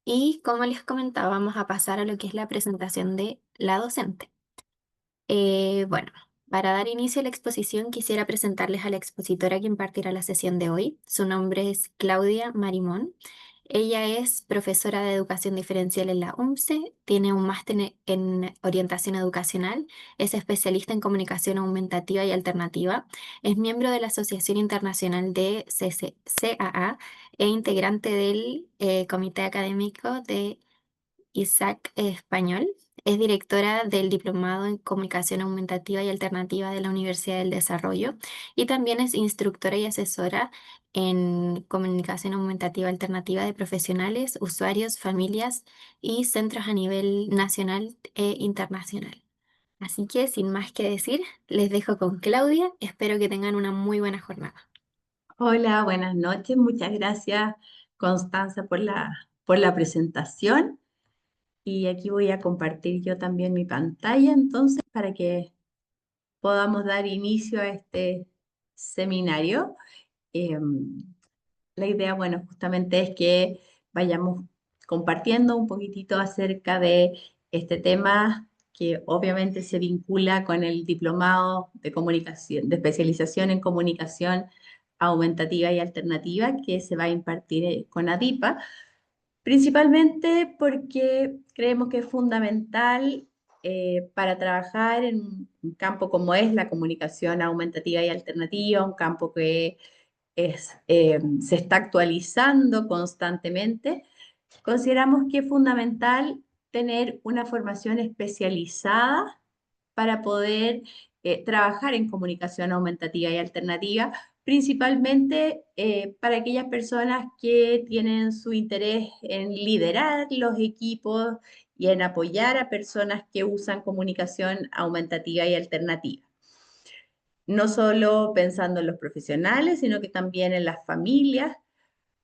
Y como les comentaba, vamos a pasar a lo que es la presentación de la docente. Bueno, para dar inicio a la exposición quisiera presentarles a la expositora que impartirá la sesión de hoy. Su nombre es Claudia Marimón. Ella es profesora de educación diferencial en la UMCE, tiene un máster en orientación educacional, es especialista en comunicación aumentativa y alternativa, es miembro de la Asociación Internacional de CAA e integrante del Comité Académico de Isaac Español. Es directora del Diplomado en Comunicación Aumentativa y Alternativa de la Universidad del Desarrollo y también es instructora y asesora en Comunicación Aumentativa Alternativa de profesionales, usuarios, familias y centros a nivel nacional e internacional. Así que, sin más que decir, les dejo con Claudia. Espero que tengan una muy buena jornada. Hola, buenas noches. Muchas gracias, Constanza, por la presentación. Y aquí voy a compartir yo también mi pantalla, entonces, para que podamos dar inicio a este seminario. La idea, bueno, justamente es que vayamos compartiendo un poquitito acerca de este tema que obviamente se vincula con el diplomado de comunicación, de especialización en comunicación aumentativa y alternativa que se va a impartir con ADIPA, principalmente porque creemos que es fundamental para trabajar en un campo como es la comunicación aumentativa y alternativa, un campo que se está actualizando constantemente. Consideramos que es fundamental tener una formación especializada para poder trabajar en comunicación aumentativa y alternativa, principalmente para aquellas personas que tienen su interés en liderar los equipos y en apoyar a personas que usan comunicación aumentativa y alternativa, no solo pensando en los profesionales, sino que también en las familias.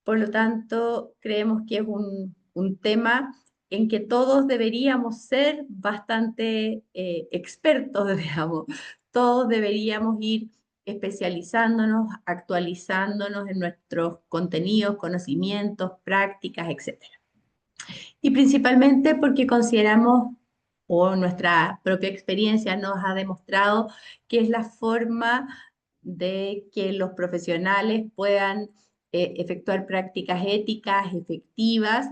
Por lo tanto, creemos que es un tema en que todos deberíamos ser bastante expertos, digamos. Todos deberíamos ir especializándonos, actualizándonos en nuestros contenidos, conocimientos, prácticas, etcétera. Y principalmente porque consideramos, o nuestra propia experiencia nos ha demostrado, que es la forma de que los profesionales puedan efectuar prácticas éticas, efectivas,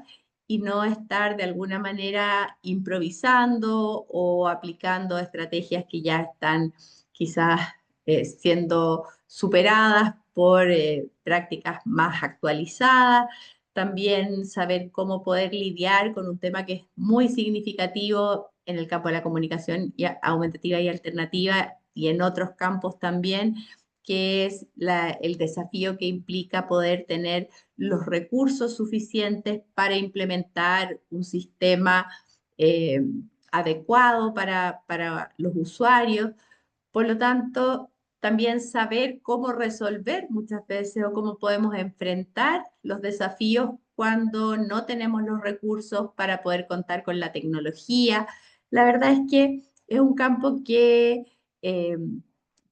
y no estar de alguna manera improvisando o aplicando estrategias que ya están quizás siendo superadas por prácticas más actualizadas. También saber cómo poder lidiar con un tema que es muy significativo en el campo de la comunicación aumentativa y alternativa y en otros campos también, que es el desafío que implica poder tener los recursos suficientes para implementar un sistema eh, adecuado para los usuarios. Por lo tanto, también saber cómo resolver muchas veces o cómo podemos enfrentar los desafíos cuando no tenemos los recursos para poder contar con la tecnología. La verdad es que es un campo que eh,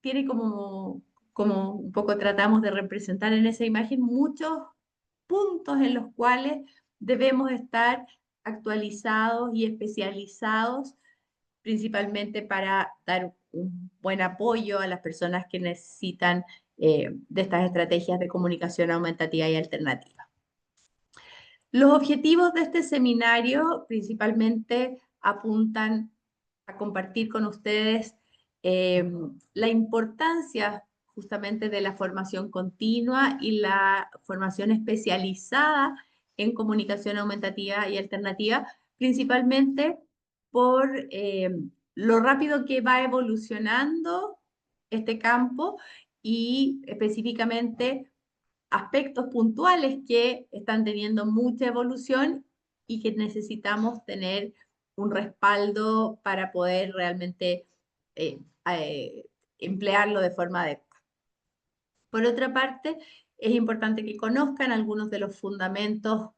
tiene como un poco tratamos de representar en esa imagen muchos puntos en los cuales debemos estar actualizados y especializados, principalmente para dar un buen apoyo a las personas que necesitan de estas estrategias de comunicación aumentativa y alternativa. Los objetivos de este seminario principalmente apuntan a compartir con ustedes eh, la importancia justamente de la formación continua y la formación especializada en comunicación aumentativa y alternativa, principalmente por lo rápido que va evolucionando este campo y específicamente aspectos puntuales que están teniendo mucha evolución y que necesitamos tener un respaldo para poder realmente eh, eh, emplearlo de forma adecuada. Por otra parte, es importante que conozcan algunos de los fundamentos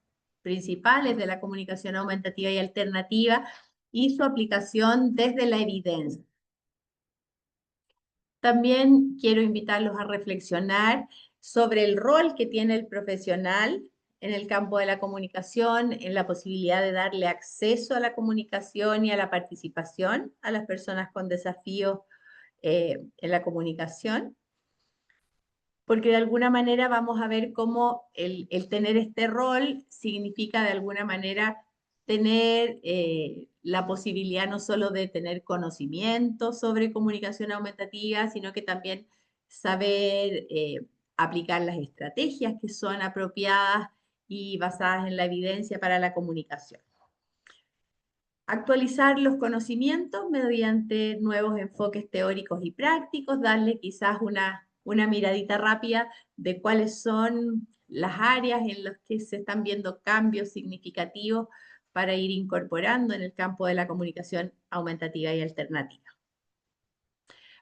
principales de la comunicación aumentativa y alternativa y su aplicación desde la evidencia. También quiero invitarlos a reflexionar sobre el rol que tiene el profesional en el campo de la comunicación, en la posibilidad de darle acceso a la comunicación y a la participación a las personas con desafíos en la comunicación, porque de alguna manera vamos a ver cómo el tener este rol significa de alguna manera tener la posibilidad no solo de tener conocimiento sobre comunicación aumentativa, sino que también saber aplicar las estrategias que son apropiadas y basadas en la evidencia para la comunicación. Actualizar los conocimientos mediante nuevos enfoques teóricos y prácticos, darle quizás una miradita rápida de cuáles son las áreas en las que se están viendo cambios significativos para ir incorporando en el campo de la comunicación aumentativa y alternativa.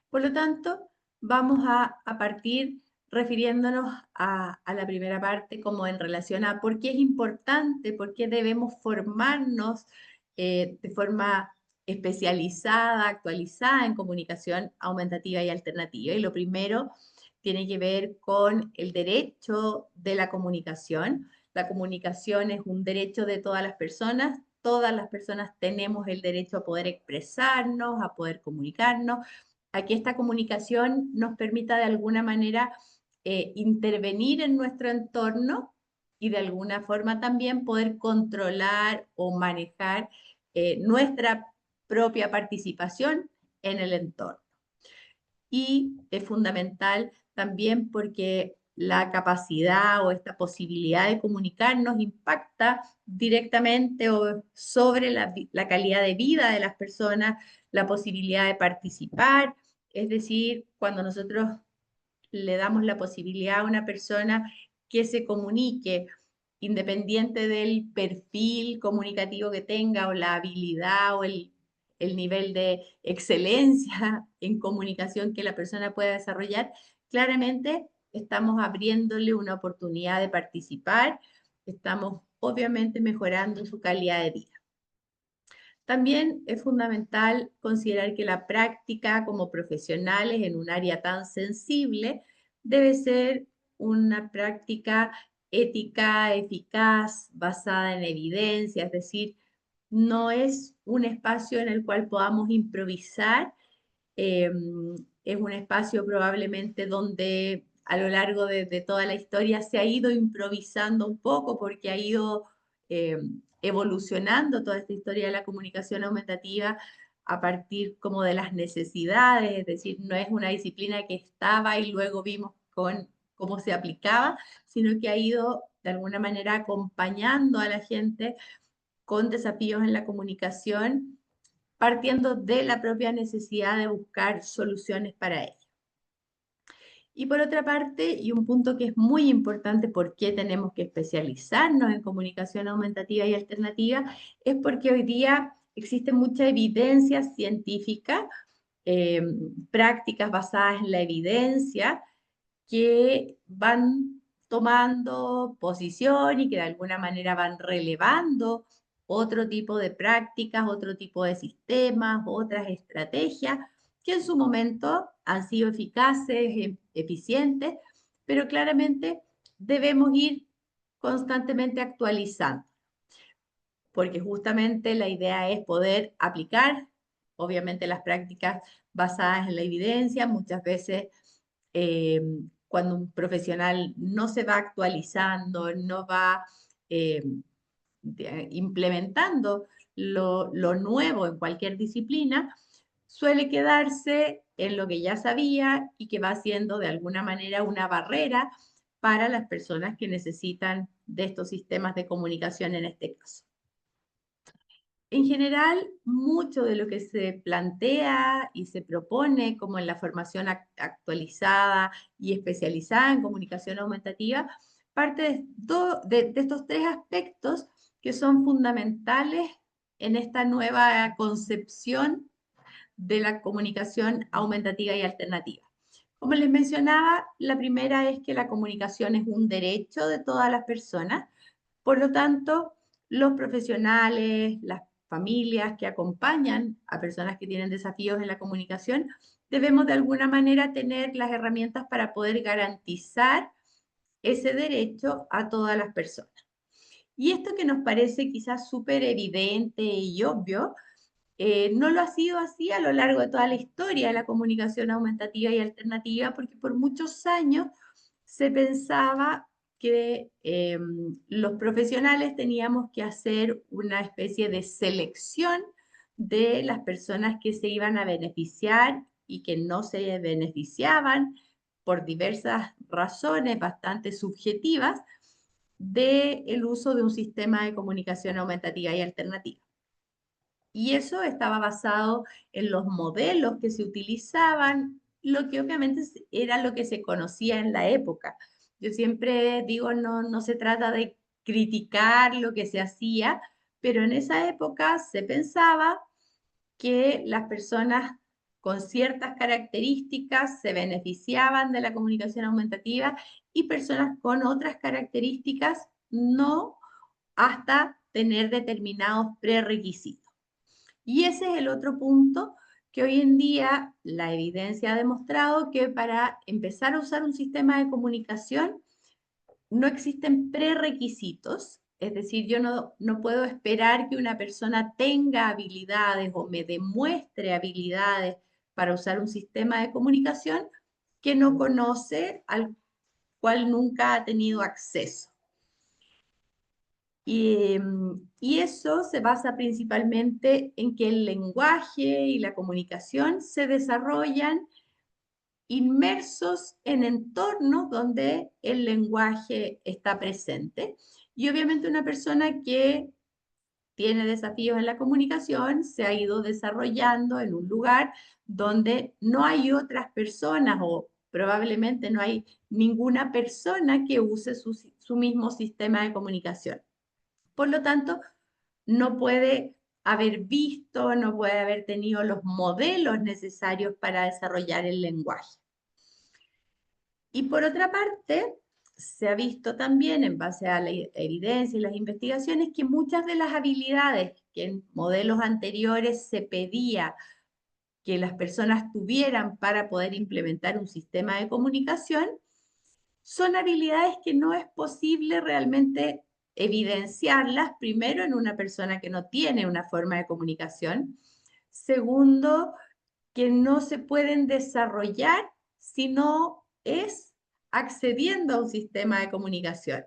Por lo tanto, vamos a partir refiriéndonos a la primera parte como en relación a por qué es importante, por qué debemos formarnos de forma especializada, actualizada en comunicación aumentativa y alternativa. Y lo primero tiene que ver con el derecho de la comunicación. La comunicación es un derecho de todas las personas. Todas las personas tenemos el derecho a poder expresarnos, a poder comunicarnos, a que esta comunicación nos permita de alguna manera intervenir en nuestro entorno y de alguna forma también poder controlar o manejar nuestra propia participación en el entorno. Y es fundamental también porque la capacidad o esta posibilidad de comunicarnos impacta directamente sobre la calidad de vida de las personas, la posibilidad de participar. Es decir, cuando nosotros le damos la posibilidad a una persona que se comunique, independiente del perfil comunicativo que tenga o la habilidad o el nivel de excelencia en comunicación que la persona pueda desarrollar, claramente estamos abriéndole una oportunidad de participar, estamos obviamente mejorando su calidad de vida. También es fundamental considerar que la práctica como profesionales en un área tan sensible debe ser una práctica ética, eficaz, basada en evidencia, es decir, no es un espacio en el cual podamos improvisar, eh, es un espacio probablemente donde a lo largo de toda la historia se ha ido improvisando un poco porque ha ido eh, evolucionando toda esta historia de la comunicación aumentativa a partir como de las necesidades, es decir, no es una disciplina que estaba y luego vimos con cómo se aplicaba, sino que ha ido de alguna manera acompañando a la gente con desafíos en la comunicación, partiendo de la propia necesidad de buscar soluciones para ello. Y por otra parte, y un punto que es muy importante, por qué tenemos que especializarnos en comunicación aumentativa y alternativa, es porque hoy día existe mucha evidencia científica, eh, prácticas basadas en la evidencia, que van tomando posición y que de alguna manera van relevando otro tipo de prácticas, otro tipo de sistemas, otras estrategias que en su momento han sido eficaces, eficientes, pero claramente debemos ir constantemente actualizando, porque justamente la idea es poder aplicar, obviamente, las prácticas basadas en la evidencia. Muchas veces eh, cuando un profesional no se va actualizando, no va eh, implementando lo nuevo en cualquier disciplina, suele quedarse en lo que ya sabía y que va siendo de alguna manera una barrera para las personas que necesitan de estos sistemas de comunicación en este caso. En general, mucho de lo que se plantea y se propone como en la formación actualizada y especializada en comunicación aumentativa parte de estos tres aspectos que son fundamentales en esta nueva concepción de la comunicación aumentativa y alternativa. Como les mencionaba, la primera es que la comunicación es un derecho de todas las personas. Por lo tanto, los profesionales, las familias que acompañan a personas que tienen desafíos en la comunicación, debemos de alguna manera tener las herramientas para poder garantizar ese derecho a todas las personas. Y esto que nos parece quizás súper evidente y obvio, no lo ha sido así a lo largo de toda la historia de la comunicación aumentativa y alternativa, porque por muchos años se pensaba que los profesionales teníamos que hacer una especie de selección de las personas que se iban a beneficiar y que no se beneficiaban por diversas razones bastante subjetivas del uso de un sistema de comunicación aumentativa y alternativa. Y eso estaba basado en los modelos que se utilizaban, lo que obviamente era lo que se conocía en la época. Yo siempre digo, no se trata de criticar lo que se hacía, pero en esa época se pensaba que las personas con ciertas características se beneficiaban de la comunicación aumentativa y personas con otras características no, hasta tener determinados prerequisitos. Y ese es el otro punto que hoy en día la evidencia ha demostrado que para empezar a usar un sistema de comunicación no existen prerequisitos, es decir, yo no puedo esperar que una persona tenga habilidades o me demuestre habilidades para usar un sistema de comunicación que no conoce, al cual nunca ha tenido acceso. Y eso se basa principalmente en que el lenguaje y la comunicación se desarrollan inmersos en entornos donde el lenguaje está presente. Y obviamente una persona que tiene desafíos en la comunicación se ha ido desarrollando en un lugar donde no hay otras personas o probablemente no hay ninguna persona que use su mismo sistema de comunicación. Por lo tanto, no puede haber visto, no puede haber tenido los modelos necesarios para desarrollar el lenguaje. Y por otra parte, se ha visto también en base a la evidencia y las investigaciones que muchas de las habilidades que en modelos anteriores se pedía que las personas tuvieran para poder implementar un sistema de comunicación, son habilidades que no es posible realmente evidenciarlas, primero, en una persona que no tiene una forma de comunicación, segundo, que no se pueden desarrollar si no es accediendo a un sistema de comunicación.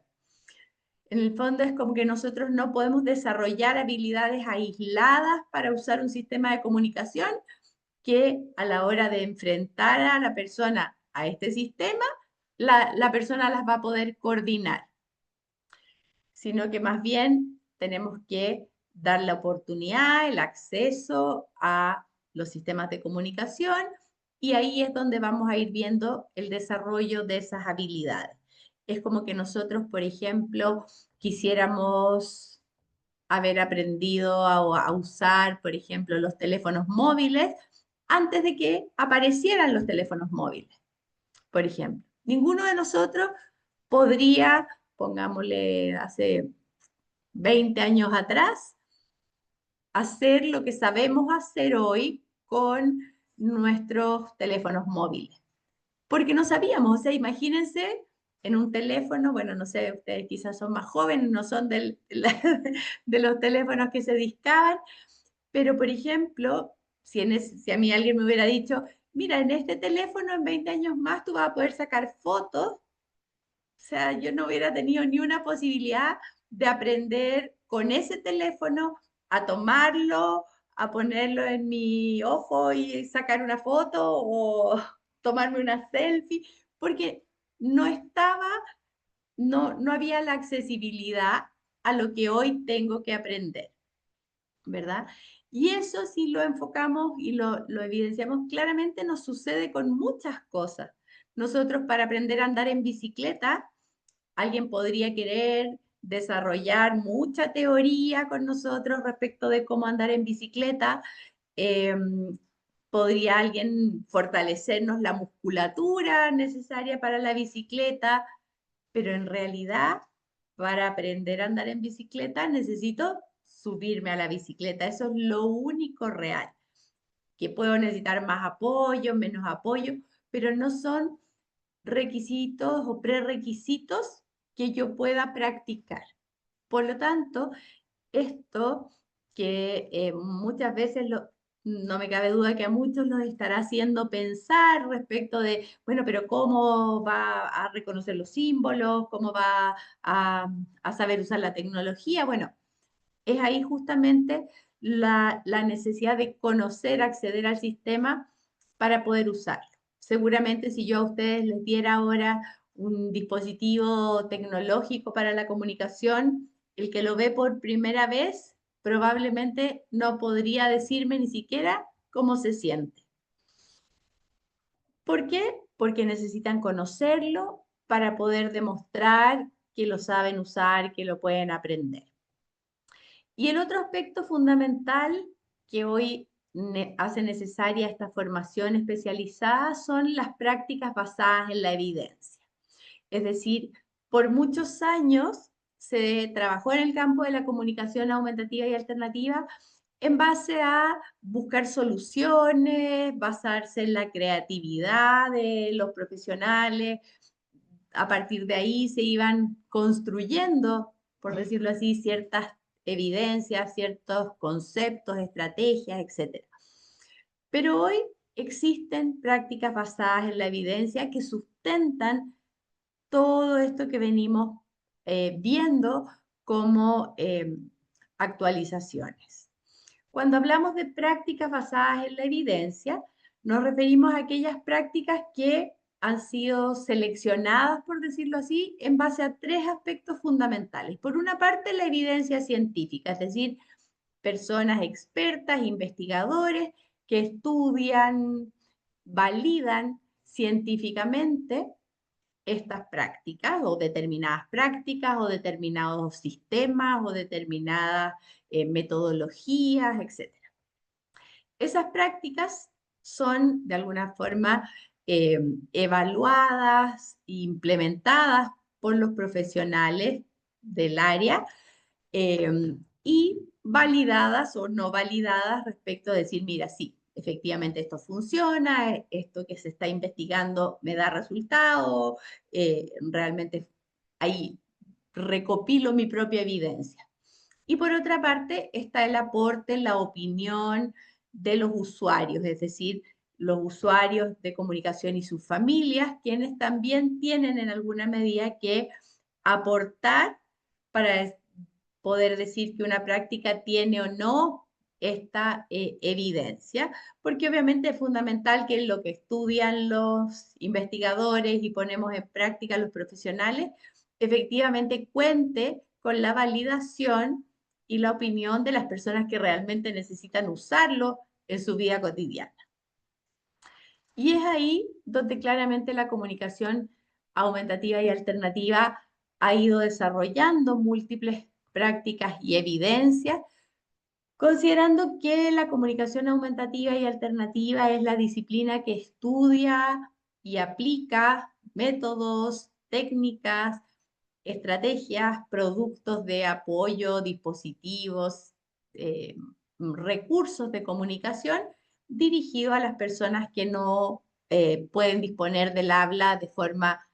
En el fondo es como que nosotros no podemos desarrollar habilidades aisladas para usar un sistema de comunicación que a la hora de enfrentar a la persona a este sistema, la persona las va a poder coordinar, sino que más bien tenemos que dar la oportunidad, el acceso a los sistemas de comunicación y ahí es donde vamos a ir viendo el desarrollo de esas habilidades. Es como que nosotros, por ejemplo, quisiéramos haber aprendido a usar, por ejemplo, los teléfonos móviles antes de que aparecieran los teléfonos móviles, por ejemplo. Ninguno de nosotros podría, pongámosle, hace 20 años atrás, hacer lo que sabemos hacer hoy con nuestros teléfonos móviles. Porque no sabíamos, o sea, imagínense en un teléfono, bueno, no sé, ustedes quizás son más jóvenes, no son de los teléfonos que se discaban, pero por ejemplo, si a mí alguien me hubiera dicho, mira, en este teléfono en 20 años más tú vas a poder sacar fotos, o sea, yo no hubiera tenido ni una posibilidad de aprender con ese teléfono a tomarlo, a ponerlo en mi ojo y sacar una foto o tomarme una selfie, porque no estaba, no había la accesibilidad a lo que hoy tengo que aprender, ¿verdad? Y eso si lo enfocamos y lo evidenciamos claramente, nos sucede con muchas cosas. Nosotros para aprender a andar en bicicleta, alguien podría querer desarrollar mucha teoría con nosotros respecto de cómo andar en bicicleta. Eh, Podría alguien fortalecernos la musculatura necesaria para la bicicleta, pero en realidad para aprender a andar en bicicleta necesito subirme a la bicicleta. Eso es lo único real, que puedo necesitar más apoyo, menos apoyo, pero no son requisitos o prerequisitos que yo pueda practicar. Por lo tanto, esto que muchas veces no me cabe duda que a muchos los estará haciendo pensar respecto de, bueno, pero ¿cómo va a reconocer los símbolos? ¿Cómo va a, a saber usar la tecnología? Bueno, es ahí justamente la necesidad de conocer, acceder al sistema para poder usarlo. Seguramente si yo a ustedes les diera ahora un dispositivo tecnológico para la comunicación, el que lo ve por primera vez probablemente no podría decirme ni siquiera cómo se siente. ¿Por qué? Porque necesitan conocerlo para poder demostrar que lo saben usar, que lo pueden aprender. Y el otro aspecto fundamental que hoy hace necesaria esta formación especializada son las prácticas basadas en la evidencia. Es decir, por muchos años se trabajó en el campo de la comunicación aumentativa y alternativa en base a buscar soluciones, basarse en la creatividad de los profesionales. A partir de ahí se iban construyendo, por decirlo así, ciertas evidencias, ciertos conceptos, estrategias, etcétera. Pero hoy existen prácticas basadas en la evidencia que sustentan todo esto que venimos viendo como actualizaciones. Cuando hablamos de prácticas basadas en la evidencia, nos referimos a aquellas prácticas que han sido seleccionadas, por decirlo así, en base a tres aspectos fundamentales. Por una parte, la evidencia científica, es decir, personas expertas, investigadores que estudian, validan científicamente estas prácticas o determinados sistemas o determinadas metodologías, etcétera. Esas prácticas son de alguna forma eh, evaluadas e implementadas por los profesionales del área eh, y validadas o no validadas respecto a decir, mira, sí, efectivamente esto funciona, esto que se está investigando me da resultado, realmente ahí recopilo mi propia evidencia. Y por otra parte está el aporte, la opinión de los usuarios, es decir, los usuarios de comunicación y sus familias, quienes también tienen en alguna medida que aportar para poder decir que una práctica tiene o no esta evidencia, porque obviamente es fundamental que lo que estudian los investigadores y ponemos en práctica los profesionales, efectivamente cuente con la validación y la opinión de las personas que realmente necesitan usarlo en su vida cotidiana. Y es ahí donde claramente la comunicación aumentativa y alternativa ha ido desarrollando múltiples prácticas y evidencias, considerando que la comunicación aumentativa y alternativa es la disciplina que estudia y aplica métodos, técnicas, estrategias, productos de apoyo, dispositivos, recursos de comunicación dirigidos a las personas que no pueden disponer del habla de forma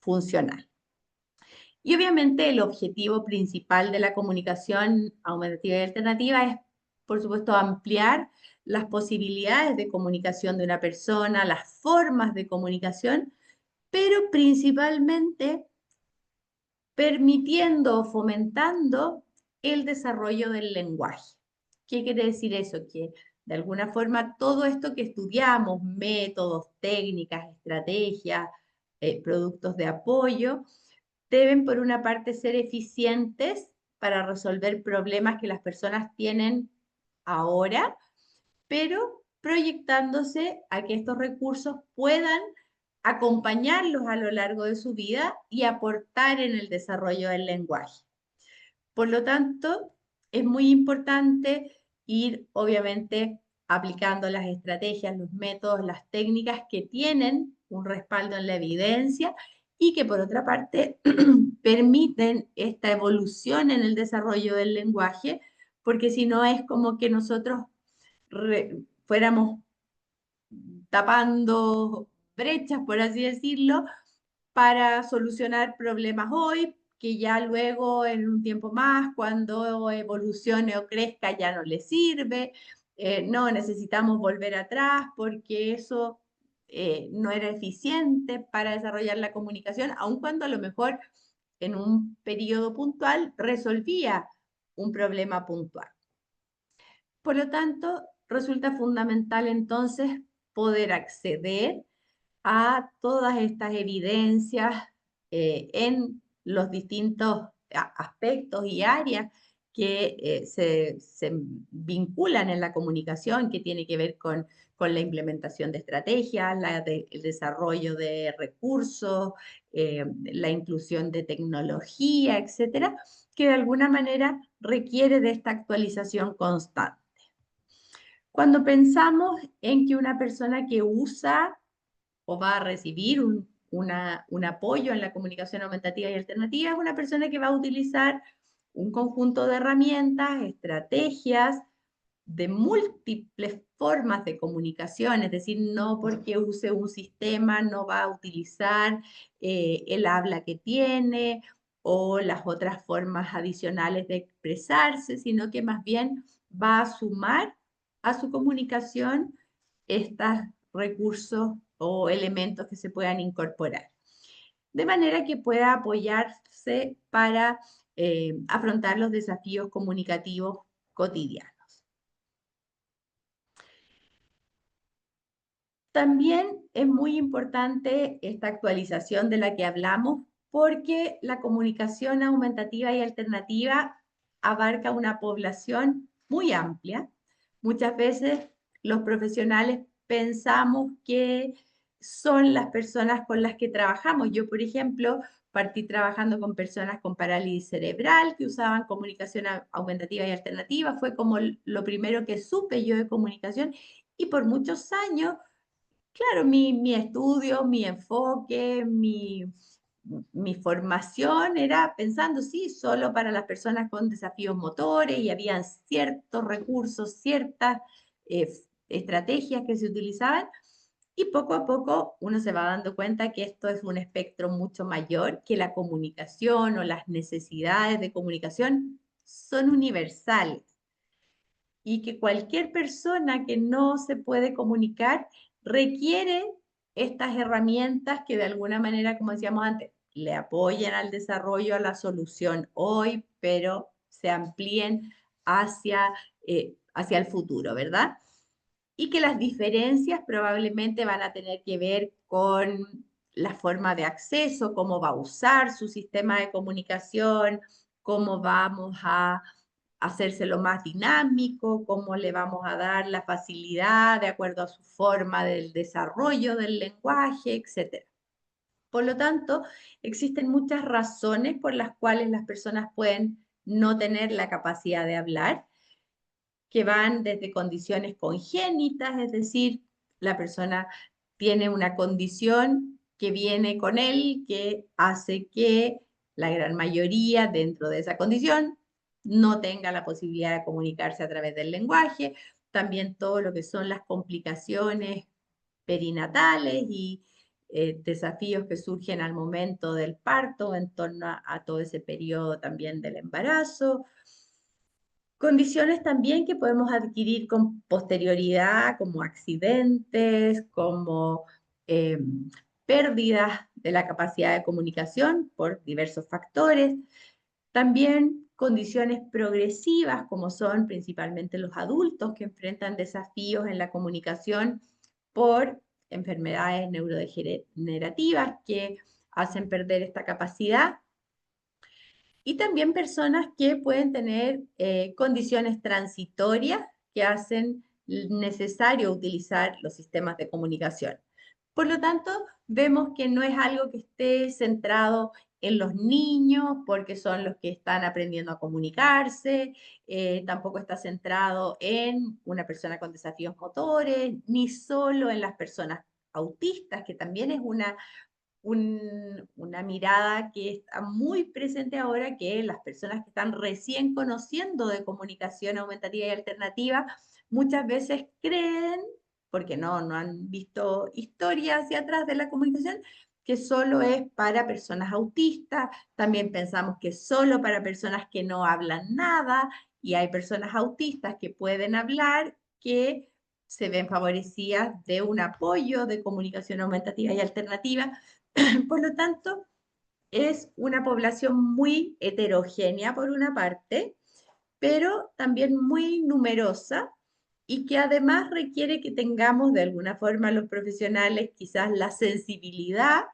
funcional. Y obviamente el objetivo principal de la comunicación aumentativa y alternativa es, por supuesto, ampliar las posibilidades de comunicación de una persona, las formas de comunicación, pero principalmente permitiendo o fomentando el desarrollo del lenguaje. ¿Qué quiere decir eso? Que de alguna forma todo esto que estudiamos, métodos, técnicas, estrategias, productos de apoyo, deben por una parte ser eficientes para resolver problemas que las personas tienen ahora, pero proyectándose a que estos recursos puedan acompañarlos a lo largo de su vida y aportar en el desarrollo del lenguaje. Por lo tanto, es muy importante ir, obviamente, aplicando las estrategias, los métodos, las técnicas que tienen un respaldo en la evidencia y que, por otra parte, permiten esta evolución en el desarrollo del lenguaje, porque si no es como que nosotros fuéramos tapando brechas, por así decirlo, para solucionar problemas hoy que ya luego en un tiempo más, cuando evolucione o crezca, ya no le sirve. No, necesitamos volver atrás porque eso no era eficiente para desarrollar la comunicación, aun cuando a lo mejor en un periodo puntual resolvía un problema puntual. Por lo tanto, resulta fundamental entonces poder acceder a todas estas evidencias en los distintos aspectos y áreas que se vinculan en la comunicación, que tiene que ver con la implementación de estrategias, el desarrollo de recursos, la inclusión de tecnología, etcétera, que de alguna manera requiere de esta actualización constante. Cuando pensamos en que una persona que usa o va a recibir un apoyo en la comunicación aumentativa y alternativa, es una persona que va a utilizar un conjunto de herramientas, estrategias de múltiples formas de comunicación, es decir, no porque use un sistema no va a utilizar el habla que tiene o las otras formas adicionales de expresarse, sino que más bien va a sumar a su comunicación estos recursos o elementos que se puedan incorporar, de manera que pueda apoyarse para afrontar los desafíos comunicativos cotidianos. También es muy importante esta actualización de la que hablamos porque la comunicación aumentativa y alternativa abarca una población muy amplia. Muchas veces los profesionales pensamos que son las personas con las que trabajamos. Yo, por ejemplo, partí trabajando con personas con parálisis cerebral que usaban comunicación aumentativa y alternativa. Fue como lo primero que supe yo de comunicación y por muchos años. Claro, mi estudio, mi enfoque, mi formación era pensando, sí, solo para las personas con desafíos motores y habían ciertos recursos, ciertas estrategias que se utilizaban y poco a poco uno se va dando cuenta que esto es un espectro mucho mayor, que la comunicación o las necesidades de comunicación son universales y que cualquier persona que no se puede comunicar requiere estas herramientas que de alguna manera, como decíamos antes, le apoyen al desarrollo, a la solución hoy, pero se amplíen hacia el futuro, ¿verdad? Y que las diferencias probablemente van a tener que ver con la forma de acceso, cómo va a usar su sistema de comunicación, cómo vamos a hacérselo más dinámico, cómo le vamos a dar la facilidad de acuerdo a su forma del desarrollo del lenguaje, etcétera. Por lo tanto, existen muchas razones por las cuales las personas pueden no tener la capacidad de hablar, que van desde condiciones congénitas, es decir, la persona tiene una condición que viene con él, que hace que la gran mayoría dentro de esa condición no tenga la posibilidad de comunicarse a través del lenguaje, también todo lo que son las complicaciones perinatales y desafíos que surgen al momento del parto en torno a todo ese periodo también del embarazo. Condiciones también que podemos adquirir con posterioridad, como accidentes, como eh, pérdidas de la capacidad de comunicación por diversos factores. También condiciones progresivas, como son principalmente los adultos que enfrentan desafíos en la comunicación por enfermedades neurodegenerativas que hacen perder esta capacidad y también personas que pueden tener condiciones transitorias que hacen necesario utilizar los sistemas de comunicación. Por lo tanto, vemos que no es algo que esté centrado en los niños, porque son los que están aprendiendo a comunicarse, tampoco está centrado en una persona con desafíos motores, ni solo en las personas autistas, que también es una mirada que está muy presente ahora, que las personas que están recién conociendo de comunicación aumentativa y alternativa, muchas veces creen, porque no han visto historia hacia atrás de la comunicación, que solo es para personas autistas, también pensamos que es solo para personas que no hablan nada, y hay personas autistas que pueden hablar, que se ven favorecidas de un apoyo de comunicación aumentativa y alternativa. Por lo tanto, es una población muy heterogénea por una parte, pero también muy numerosa y que además requiere que tengamos de alguna forma los profesionales quizás la sensibilidad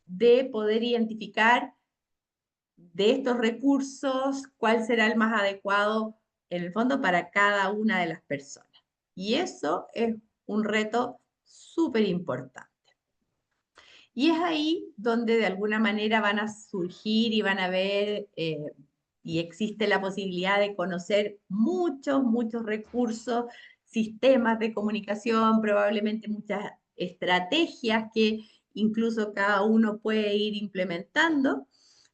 de poder identificar de estos recursos cuál será el más adecuado en el fondo para cada una de las personas. Y eso es un reto súper importante. Y es ahí donde de alguna manera van a surgir y van a ver, y existe la posibilidad de conocer muchos, muchos recursos, sistemas de comunicación, probablemente muchas estrategias que incluso cada uno puede ir implementando,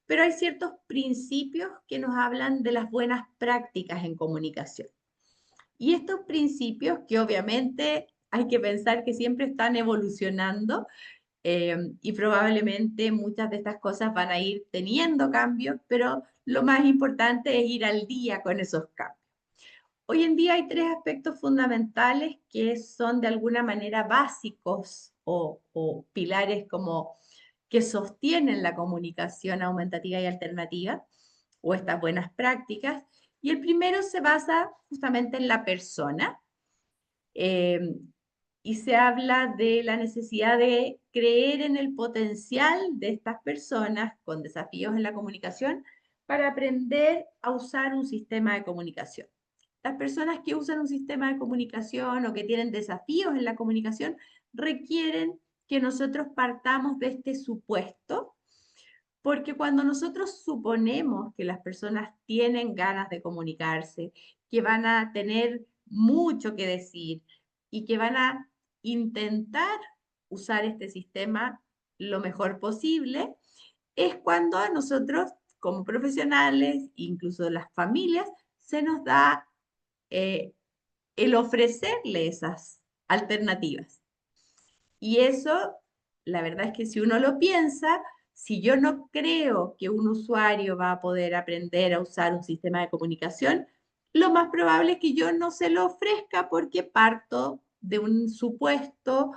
pero hay ciertos principios que nos hablan de las buenas prácticas en comunicación. Y estos principios que obviamente hay que pensar que siempre están evolucionando, y probablemente muchas de estas cosas van a ir teniendo cambios, pero lo más importante es ir al día con esos cambios. Hoy en día hay tres aspectos fundamentales que son de alguna manera básicos o pilares como que sostienen la comunicación aumentativa y alternativa o estas buenas prácticas. Y el primero se basa justamente en la persona, eh, y se habla de la necesidad de creer en el potencial de estas personas con desafíos en la comunicación para aprender a usar un sistema de comunicación. Las personas que usan un sistema de comunicación o que tienen desafíos en la comunicación requieren que nosotros partamos de este supuesto, porque cuando nosotros suponemos que las personas tienen ganas de comunicarse, que van a tener mucho que decir y que van a intentar usar este sistema lo mejor posible, es cuando a nosotros como profesionales, incluso las familias, se nos da el ofrecerle esas alternativas. Y eso, la verdad es que si uno lo piensa, si yo no creo que un usuario va a poder aprender a usar un sistema de comunicación, lo más probable es que yo no se lo ofrezca porque parto de un supuesto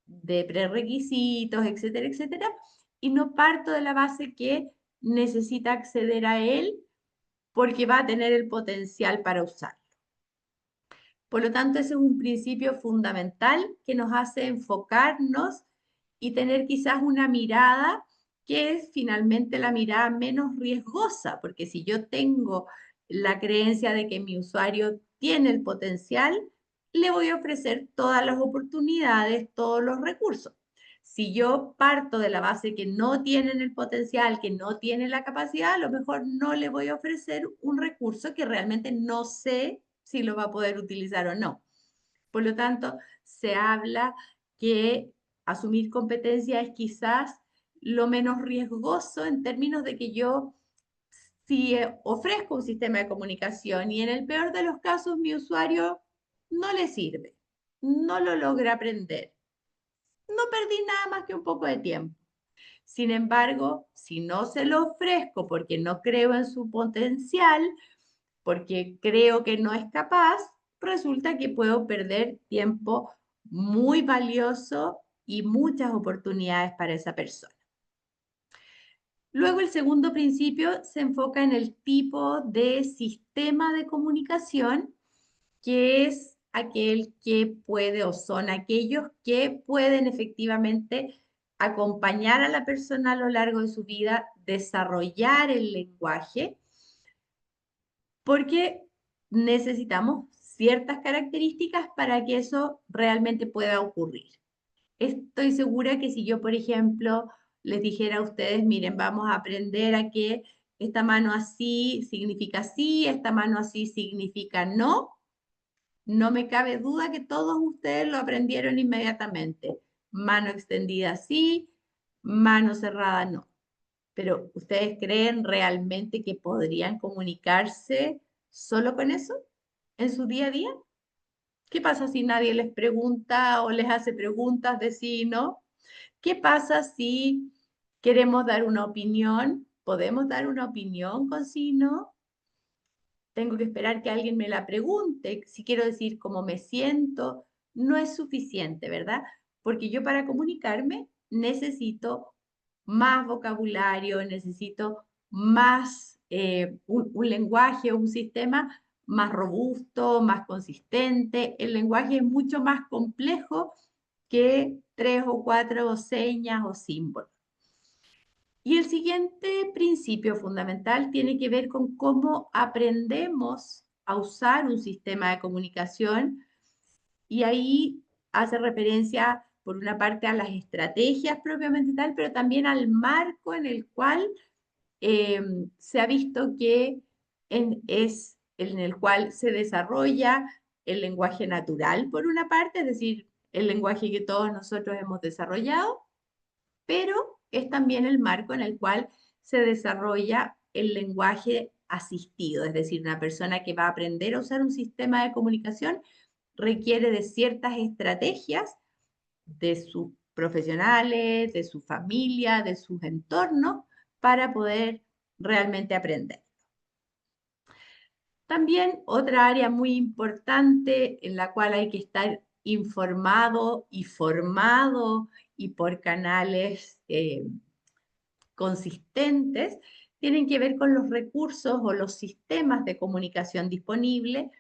de prerequisitos, etcétera, etcétera, y no parto de la base que necesita acceder a él porque va a tener el potencial para usarlo. Por lo tanto, ese es un principio fundamental que nos hace enfocarnos y tener quizás una mirada que es finalmente la mirada menos riesgosa, porque si yo tengo la creencia de que mi usuario tiene el potencial, le voy a ofrecer todas las oportunidades, todos los recursos. Si yo parto de la base que no tienen el potencial, que no tienen la capacidad, a lo mejor no le voy a ofrecer un recurso que realmente no sé si lo va a poder utilizar o no. Por lo tanto, se habla que asumir competencia es quizás lo menos riesgoso en términos de que yo, si ofrezco un sistema de comunicación y en el peor de los casos mi usuario no le sirve, no lo logra aprender, no perdí nada más que un poco de tiempo. Sin embargo, si no se lo ofrezco porque no creo en su potencial, porque creo que no es capaz, resulta que puedo perder tiempo muy valioso y muchas oportunidades para esa persona. Luego, el segundo principio se enfoca en el tipo de sistema de comunicación, que es aquel que puede o son aquellos que pueden efectivamente acompañar a la persona a lo largo de su vida, desarrollar el lenguaje, porque necesitamos ciertas características para que eso realmente pueda ocurrir. Estoy segura que si yo, por ejemplo, les dijera a ustedes, miren, vamos a aprender a que esta mano así significa sí, esta mano así significa no, no me cabe duda que todos ustedes lo aprendieron inmediatamente. Mano extendida sí, mano cerrada no. Pero ¿ustedes creen realmente que podrían comunicarse solo con eso en su día a día? ¿Qué pasa si nadie les pregunta o les hace preguntas de sí y no? ¿Qué pasa si queremos dar una opinión? ¿Podemos dar una opinión con signo? Tengo que esperar que alguien me la pregunte. Si quiero decir cómo me siento, no es suficiente, ¿verdad? Porque yo para comunicarme necesito más vocabulario, necesito más un lenguaje, un sistema más robusto, más consistente. El lenguaje es mucho más complejo que tres o cuatro señas o símbolos. Y el siguiente principio fundamental tiene que ver con cómo aprendemos a usar un sistema de comunicación y ahí hace referencia, por una parte, a las estrategias propiamente tal, pero también al marco en el cual eh, se ha visto que es en el cual se desarrolla el lenguaje natural, por una parte, es decir, el lenguaje que todos nosotros hemos desarrollado, pero es también el marco en el cual se desarrolla el lenguaje asistido, es decir, una persona que va a aprender a usar un sistema de comunicación requiere de ciertas estrategias de sus profesionales, de su familia, de sus entornos, para poder realmente aprender. También otra área muy importante en la cual hay que estar informado y formado y por canales consistentes, tienen que ver con los recursos o los sistemas de comunicación disponibles,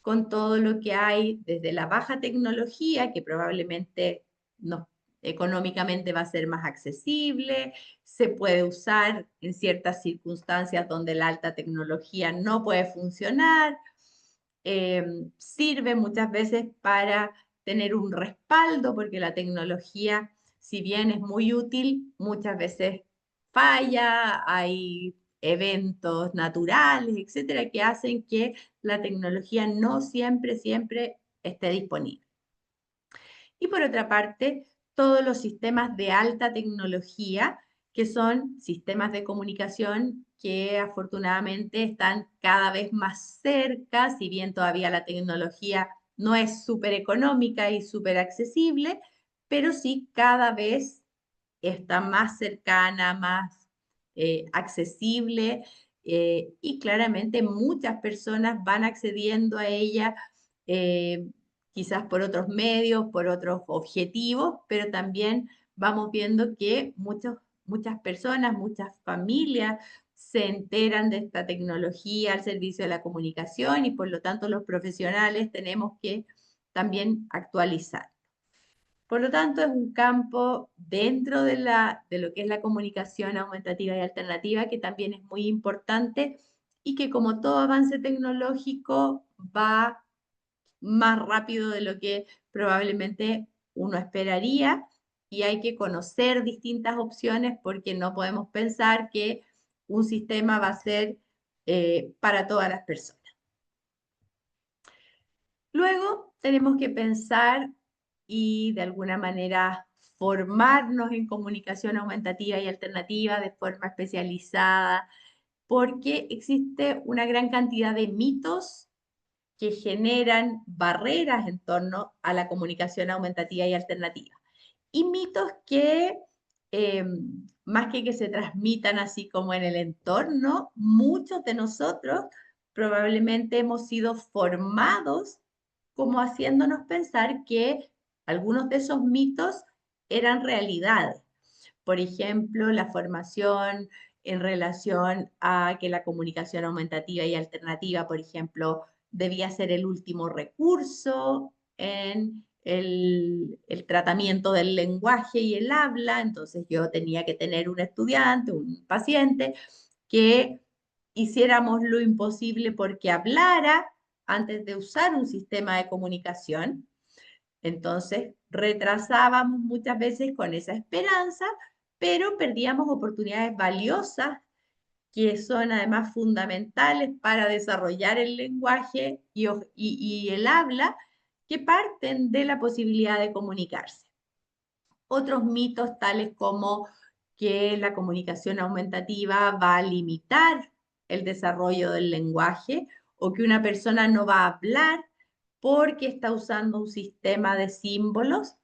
con todo lo que hay desde la baja tecnología, que probablemente no, económicamente va a ser más accesible, se puede usar en ciertas circunstancias donde la alta tecnología no puede funcionar, eh, sirve muchas veces para tener un respaldo, porque la tecnología, si bien es muy útil, muchas veces falla, hay eventos naturales, etcétera, que hacen que la tecnología no siempre esté disponible. Y por otra parte, todos los sistemas de alta tecnología, que son sistemas de comunicación que afortunadamente están cada vez más cerca, si bien todavía la tecnología no es súper económica y súper accesible, pero sí cada vez está más cercana, más accesible y claramente muchas personas van accediendo a ella, eh, quizás por otros medios, por otros objetivos, pero también vamos viendo que muchas personas, muchas familias se enteran de esta tecnología al servicio de la comunicación y por lo tanto los profesionales tenemos que también actualizar. Por lo tanto, es un campo dentro de lo que es la comunicación aumentativa y alternativa que también es muy importante y que como todo avance tecnológico va más rápido de lo que probablemente uno esperaría y hay que conocer distintas opciones porque no podemos pensar que un sistema va a ser para todas las personas. Luego tenemos que pensar y de alguna manera formarnos en comunicación aumentativa y alternativa de forma especializada, porque existe una gran cantidad de mitos que generan barreras en torno a la comunicación aumentativa y alternativa. Y mitos que, eh, más que se transmitan así como en el entorno, muchos de nosotros probablemente hemos sido formados como haciéndonos pensar que algunos de esos mitos eran realidades. Por ejemplo, la formación en relación a que la comunicación aumentativa y alternativa, por ejemplo, debía ser el último recurso en el tratamiento del lenguaje y el habla. Entonces yo tenía que tener un estudiante, un paciente, que hiciéramos lo imposible porque hablara antes de usar un sistema de comunicación. Entonces, retrasábamos muchas veces con esa esperanza, pero perdíamos oportunidades valiosas que son además fundamentales para desarrollar el lenguaje y el habla, que parten de la posibilidad de comunicarse. Otros mitos tales como que la comunicación aumentativa va a limitar el desarrollo del lenguaje o que una persona no va a hablar porque está usando un sistema de símbolos.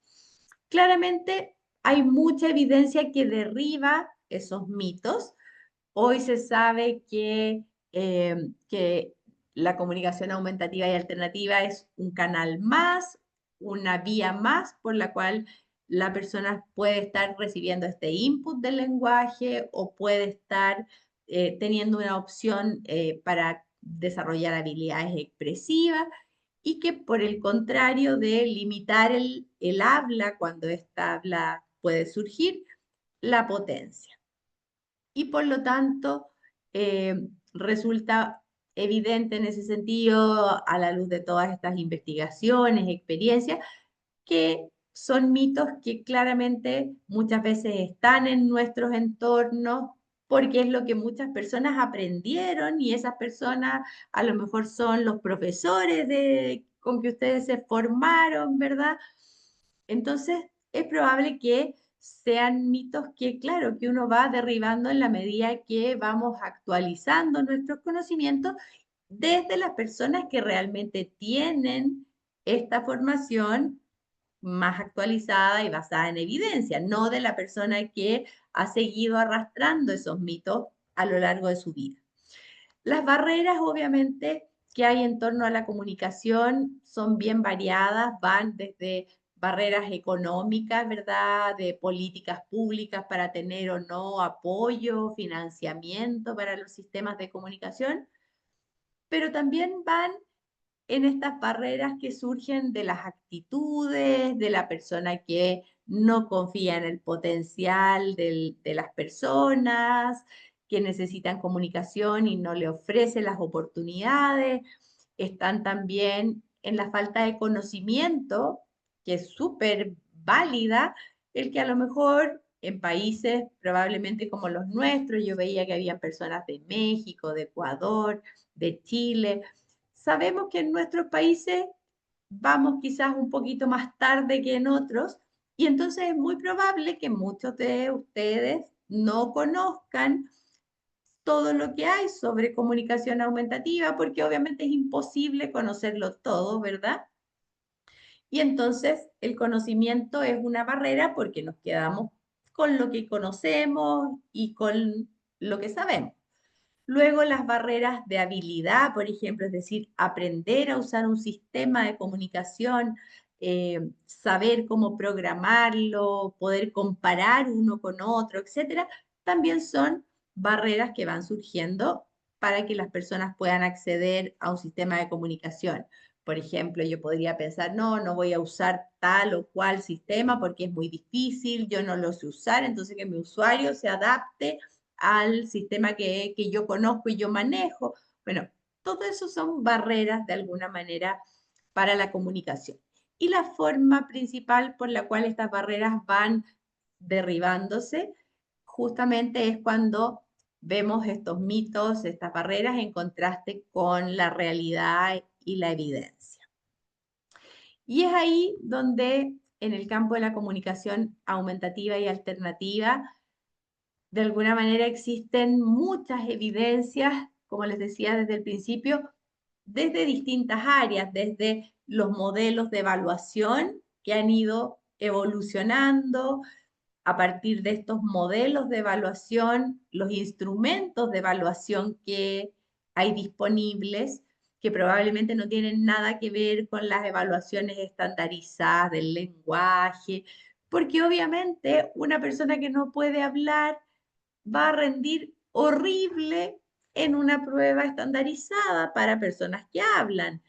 Claramente hay mucha evidencia que derriba esos mitos. Hoy se sabe que la comunicación aumentativa y alternativa es un canal más, una vía más por la cual la persona puede estar recibiendo este input del lenguaje o puede estar teniendo una opción para desarrollar habilidades expresivas y que por el contrario de limitar el habla cuando esta habla puede surgir, la potencia y por lo tanto eh, resulta evidente en ese sentido, a la luz de todas estas investigaciones, experiencias, que son mitos que claramente muchas veces están en nuestros entornos porque es lo que muchas personas aprendieron y esas personas a lo mejor son los profesores con que ustedes se formaron, ¿verdad? Entonces, es probable que sean mitos que, claro, que uno va derribando en la medida que vamos actualizando nuestros conocimientos desde las personas que realmente tienen esta formación más actualizada y basada en evidencia, no de la persona que ha seguido arrastrando esos mitos a lo largo de su vida. Las barreras, obviamente, que hay en torno a la comunicación son bien variadas, van desde barreras económicas, ¿verdad? De políticas públicas para tener o no apoyo, financiamiento para los sistemas de comunicación, pero también van en estas barreras que surgen de las actitudes, de la persona que no confía en el potencial de las personas, que necesitan comunicación y no le ofrece las oportunidades. Están también en la falta de conocimiento, que es súper válida, el que a lo mejor en países probablemente como los nuestros, yo veía que había personas de México, de Ecuador, de Chile, sabemos que en nuestros países vamos quizás un poquito más tarde que en otros y entonces es muy probable que muchos de ustedes no conozcan todo lo que hay sobre comunicación aumentativa porque obviamente es imposible conocerlo todo, ¿verdad? Y entonces el conocimiento es una barrera porque nos quedamos con lo que conocemos y con lo que sabemos. Luego las barreras de habilidad, por ejemplo, es decir, aprender a usar un sistema de comunicación, saber cómo programarlo, poder comparar uno con otro, etcétera, también son barreras que van surgiendo para que las personas puedan acceder a un sistema de comunicación. Por ejemplo, yo podría pensar, no, no voy a usar tal o cual sistema porque es muy difícil, yo no lo sé usar, entonces que mi usuario se adapte al sistema que yo conozco y yo manejo. Bueno, todo eso son barreras de alguna manera para la comunicación. Y la forma principal por la cual estas barreras van derribándose justamente es cuando vemos estos mitos, estas barreras en contraste con la realidad y la evidencia. Y es ahí donde en el campo de la comunicación aumentativa y alternativa de alguna manera existen muchas evidencias, como les decía desde el principio, desde distintas áreas, desde los modelos de evaluación que han ido evolucionando a partir de estos modelos de evaluación, los instrumentos de evaluación que hay disponibles, que probablemente no tienen nada que ver con las evaluaciones estandarizadas del lenguaje, porque obviamente una persona que no puede hablar va a rendir horrible en una prueba estandarizada para personas que hablan.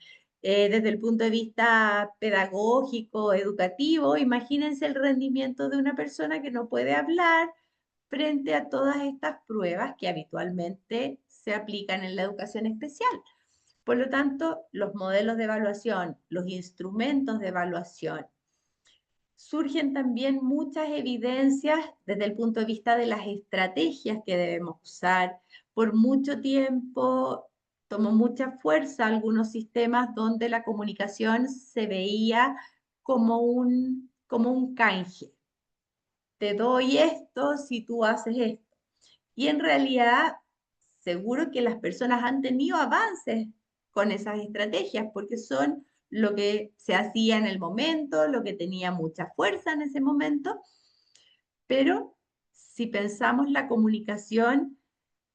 Desde el punto de vista pedagógico, educativo, imagínense el rendimiento de una persona que no puede hablar frente a todas estas pruebas que habitualmente se aplican en la educación especial. Por lo tanto, los modelos de evaluación, los instrumentos de evaluación, surgen también muchas evidencias desde el punto de vista de las estrategias que debemos usar. Por mucho tiempo tomó mucha fuerza algunos sistemas donde la comunicación se veía como un canje. Te doy esto si tú haces esto. Y en realidad, seguro que las personas han tenido avances con esas estrategias porque son lo que se hacía en el momento, lo que tenía mucha fuerza en ese momento, pero si pensamos la comunicación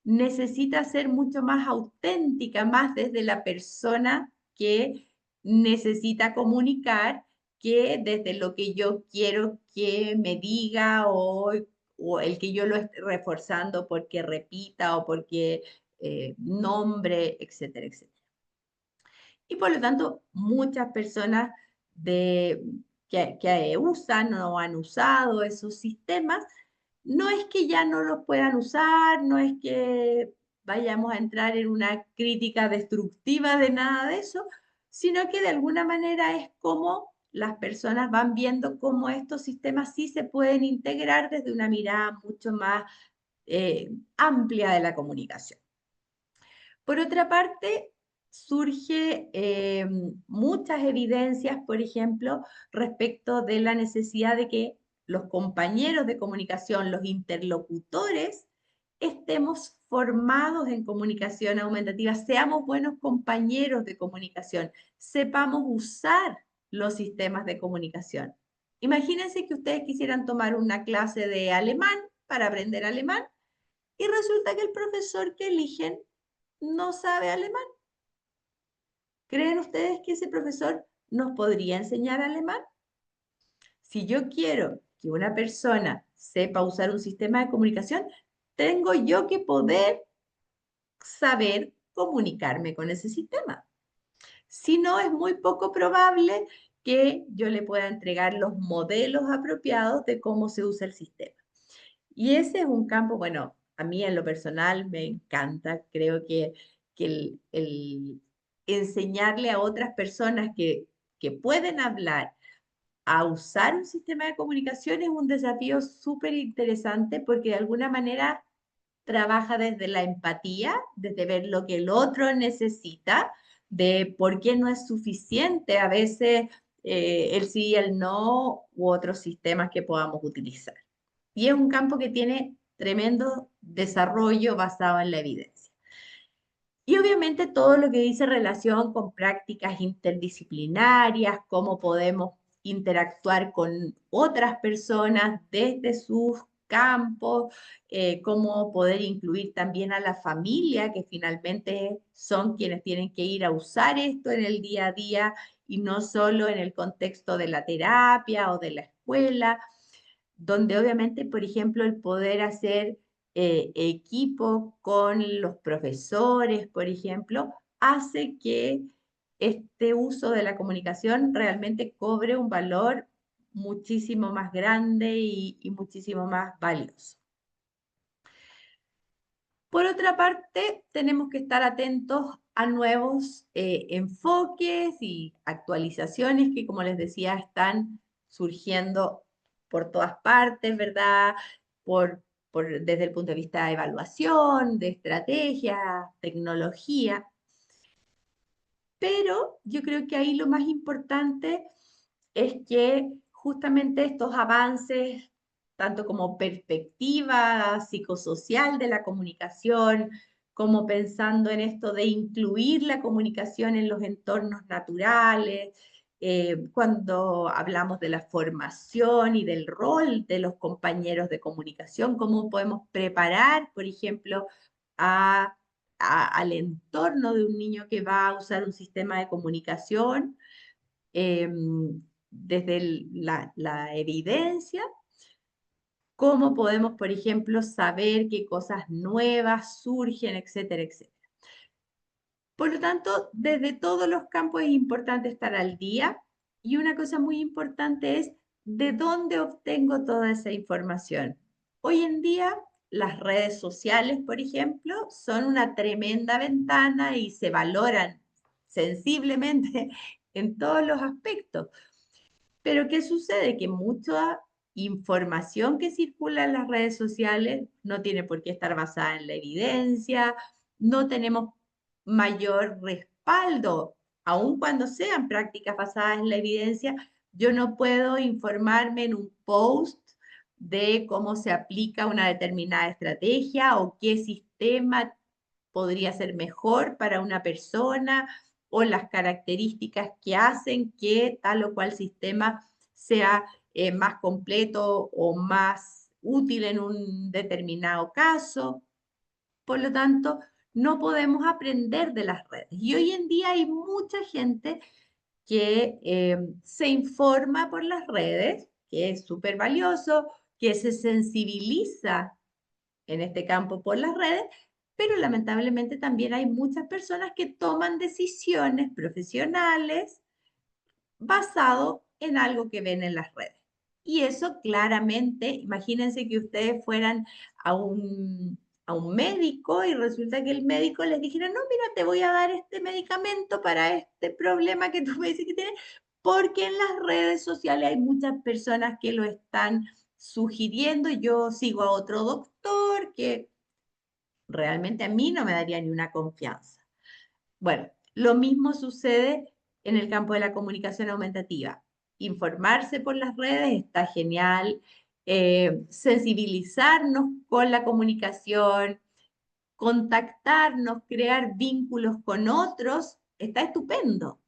necesita ser mucho más auténtica, más desde la persona que necesita comunicar, que desde lo que yo quiero que me diga o el que yo lo esté reforzando porque repita o porque nombre, etcétera, etcétera. Y por lo tanto, muchas personas de, que usan o han usado esos sistemas, no es que ya no los puedan usar, no es que vayamos a entrar en una crítica destructiva de nada de eso, sino que de alguna manera es como las personas van viendo cómo estos sistemas sí se pueden integrar desde una mirada mucho más amplia de la comunicación. Por otra parte, surge muchas evidencias, por ejemplo, respecto de la necesidad de que los compañeros de comunicación, los interlocutores, estemos formados en comunicación aumentativa, seamos buenos compañeros de comunicación, sepamos usar los sistemas de comunicación. Imagínense que ustedes quisieran tomar una clase de alemán para aprender alemán y resulta que el profesor que eligen no sabe alemán. ¿Creen ustedes que ese profesor nos podría enseñar alemán? Si yo quiero que una persona sepa usar un sistema de comunicación, tengo yo que poder saber comunicarme con ese sistema. Si no, es muy poco probable que yo le pueda entregar los modelos apropiados de cómo se usa el sistema. Y ese es un campo, bueno, a mí en lo personal me encanta, creo que el enseñarle a otras personas que pueden hablar a usar un sistema de comunicación es un desafío súper interesante porque de alguna manera trabaja desde la empatía, desde ver lo que el otro necesita, de por qué no es suficiente a veces el sí y el no u otros sistemas que podamos utilizar. Y es un campo que tiene tremendo desarrollo basado en la evidencia. Y obviamente todo lo que dice relación con prácticas interdisciplinarias, cómo podemos interactuar con otras personas desde sus campos, cómo poder incluir también a la familia, que finalmente son quienes tienen que ir a usar esto en el día a día y no solo en el contexto de la terapia o de la escuela donde obviamente, por ejemplo, el poder hacer equipo con los profesores, por ejemplo, hace que este uso de la comunicación realmente cobre un valor muchísimo más grande y muchísimo más valioso. Por otra parte, tenemos que estar atentos a nuevos enfoques y actualizaciones que, como les decía, están surgiendo por todas partes, ¿verdad? Desde el punto de vista de evaluación, de estrategia, tecnología. Pero yo creo que ahí lo más importante es que justamente estos avances, tanto como perspectiva psicosocial de la comunicación, como pensando en esto de incluir la comunicación en los entornos naturales, cuando hablamos de la formación y del rol de los compañeros de comunicación, cómo podemos preparar, por ejemplo, a al entorno de un niño que va a usar un sistema de comunicación, desde la evidencia, cómo podemos, por ejemplo, saber qué cosas nuevas surgen, etcétera, etcétera. Por lo tanto, desde todos los campos es importante estar al día y una cosa muy importante es de dónde obtengo toda esa información. Hoy en día, las redes sociales, por ejemplo, son una tremenda ventana y se valoran sensiblemente en todos los aspectos. Pero ¿qué sucede? Que mucha información que circula en las redes sociales no tiene por qué estar basada en la evidencia, no tenemos mayor respaldo, aun cuando sean prácticas basadas en la evidencia, yo no puedo informarme en un post de cómo se aplica una determinada estrategia o qué sistema podría ser mejor para una persona o las características que hacen que tal o cual sistema sea más completo o más útil en un determinado caso. Por lo tanto, no podemos aprender de las redes. Y hoy en día hay mucha gente que se informa por las redes, que es súper valioso, que se sensibiliza en este campo por las redes, pero lamentablemente también hay muchas personas que toman decisiones profesionales basado en algo que ven en las redes. Y eso claramente, imagínense que ustedes fueran a un médico y resulta que el médico les dijera, no, mira, te voy a dar este medicamento para este problema que tú me dices que tienes, porque en las redes sociales hay muchas personas que lo están sugiriendo. Yo sigo a otro doctor que realmente a mí no me daría ni una confianza. Bueno, lo mismo sucede en el campo de la comunicación aumentativa. Informarse por las redes está genial, sensibilizarnos con la comunicación, contactarnos, crear vínculos con otros, está estupendo,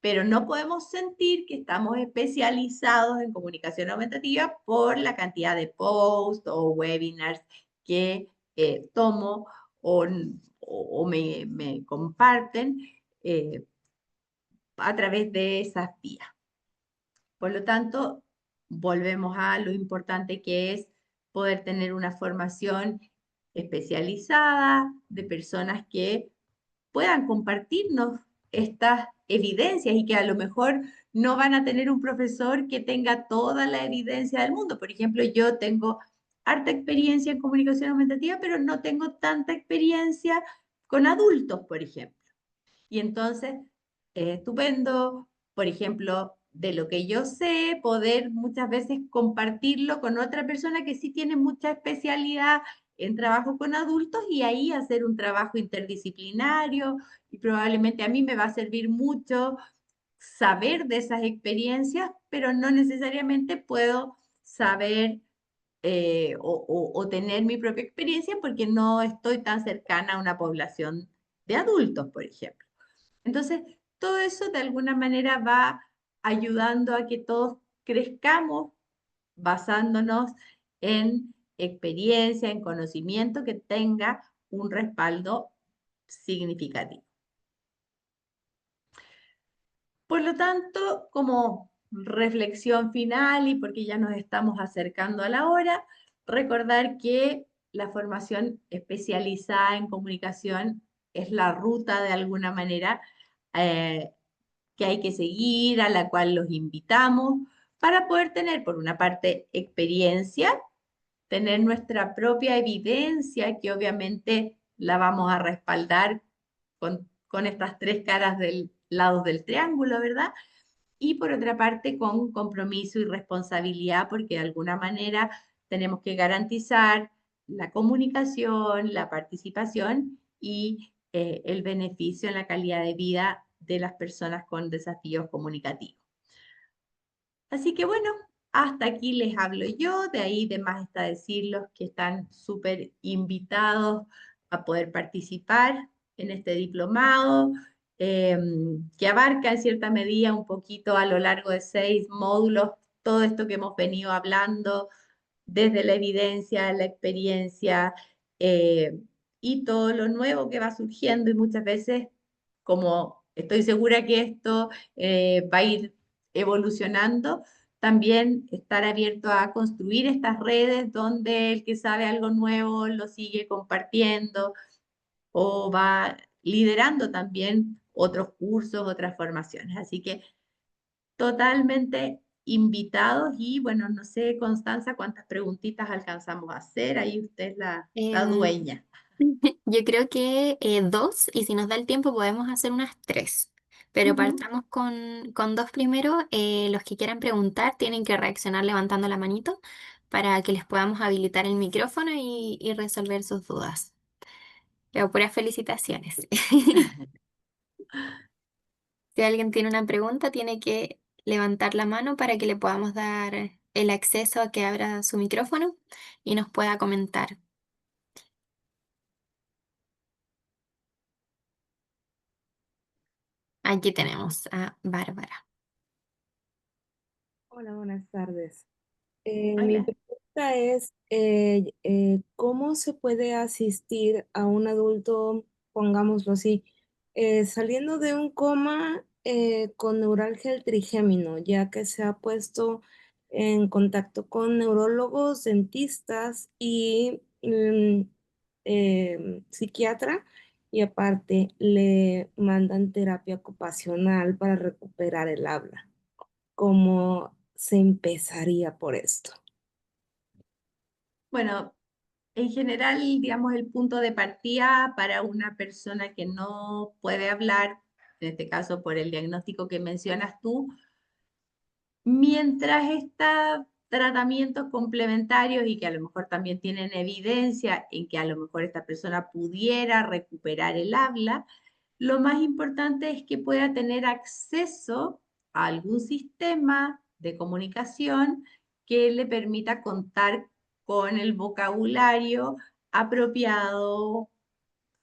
pero no podemos sentir que estamos especializados en comunicación aumentativa por la cantidad de posts o webinars que tomo o, o me comparten eh, a través de esas vías. Por lo tanto, volvemos a lo importante que es poder tener una formación especializada de personas que puedan compartirnos estas evidencias y que a lo mejor no van a tener un profesor que tenga toda la evidencia del mundo. Por ejemplo, yo tengo harta experiencia en comunicación aumentativa, pero no tengo tanta experiencia con adultos, por ejemplo. Y entonces, es estupendo, por ejemplo, de lo que yo sé, poder muchas veces compartirlo con otra persona que sí tiene mucha especialidad en trabajo con adultos y ahí hacer un trabajo interdisciplinario y probablemente a mí me va a servir mucho saber de esas experiencias, pero no necesariamente puedo saber o tener mi propia experiencia porque no estoy tan cercana a una población de adultos, por ejemplo. Entonces, todo eso de alguna manera va ayudando a que todos crezcamos basándonos en experiencia, en conocimiento que tenga un respaldo significativo. Por lo tanto, como reflexión final y porque ya nos estamos acercando a la hora, recordar que la formación especializada en comunicación es la ruta de alguna manera eh, que hay que seguir, a la cual los invitamos para poder tener, por una parte, experiencia, tener nuestra propia evidencia, que obviamente la vamos a respaldar con estas tres caras del lado del triángulo, ¿verdad? Y por otra parte, con compromiso y responsabilidad, porque de alguna manera tenemos que garantizar la comunicación, la participación y el beneficio en la calidad de vida de las personas con desafíos comunicativos. Así que bueno, hasta aquí les hablo yo, de ahí de más está decirlos que están súper invitados a poder participar en este diplomado, eh, que abarca en cierta medida un poquito a lo largo de 6 módulos todo esto que hemos venido hablando, desde la evidencia, la experiencia y todo lo nuevo que va surgiendo y muchas veces, como estoy segura que esto va a ir evolucionando, también estar abierto a construir estas redes donde el que sabe algo nuevo lo sigue compartiendo o va liderando también otros cursos, otras formaciones. Así que totalmente invitados y bueno, no sé, Constanza, cuántas preguntitas alcanzamos a hacer, ahí usted es la Em, dueña. yo creo que dos, y si nos da el tiempo podemos hacer unas tres. Pero Ujú. partamos con dos primero. Los que quieran preguntar tienen que reaccionar levantando la manito para que les podamos habilitar el micrófono y resolver sus dudas. Pero puras felicitaciones. Si alguien tiene una pregunta, tiene que levantar la mano para que le podamos dar el acceso a que abra su micrófono y nos pueda comentar. Aquí tenemos a Bárbara. Hola, buenas tardes. Mi Hola. pregunta es, ¿cómo se puede asistir a un adulto, pongámoslo así, saliendo de un coma con neuralgia del trigémino, ya que se ha puesto en contacto con neurólogos, dentistas y psiquiatra, y aparte le mandan terapia ocupacional para recuperar el habla? ¿Cómo se empezaría por esto? Bueno, en general, digamos, el punto de partida para una persona que no puede hablar, en este caso por el diagnóstico que mencionas tú, mientras está tratamientos complementarios y que a lo mejor también tienen evidencia en que a lo mejor esta persona pudiera recuperar el habla, lo más importante es que pueda tener acceso a algún sistema de comunicación que le permita contar con el vocabulario apropiado,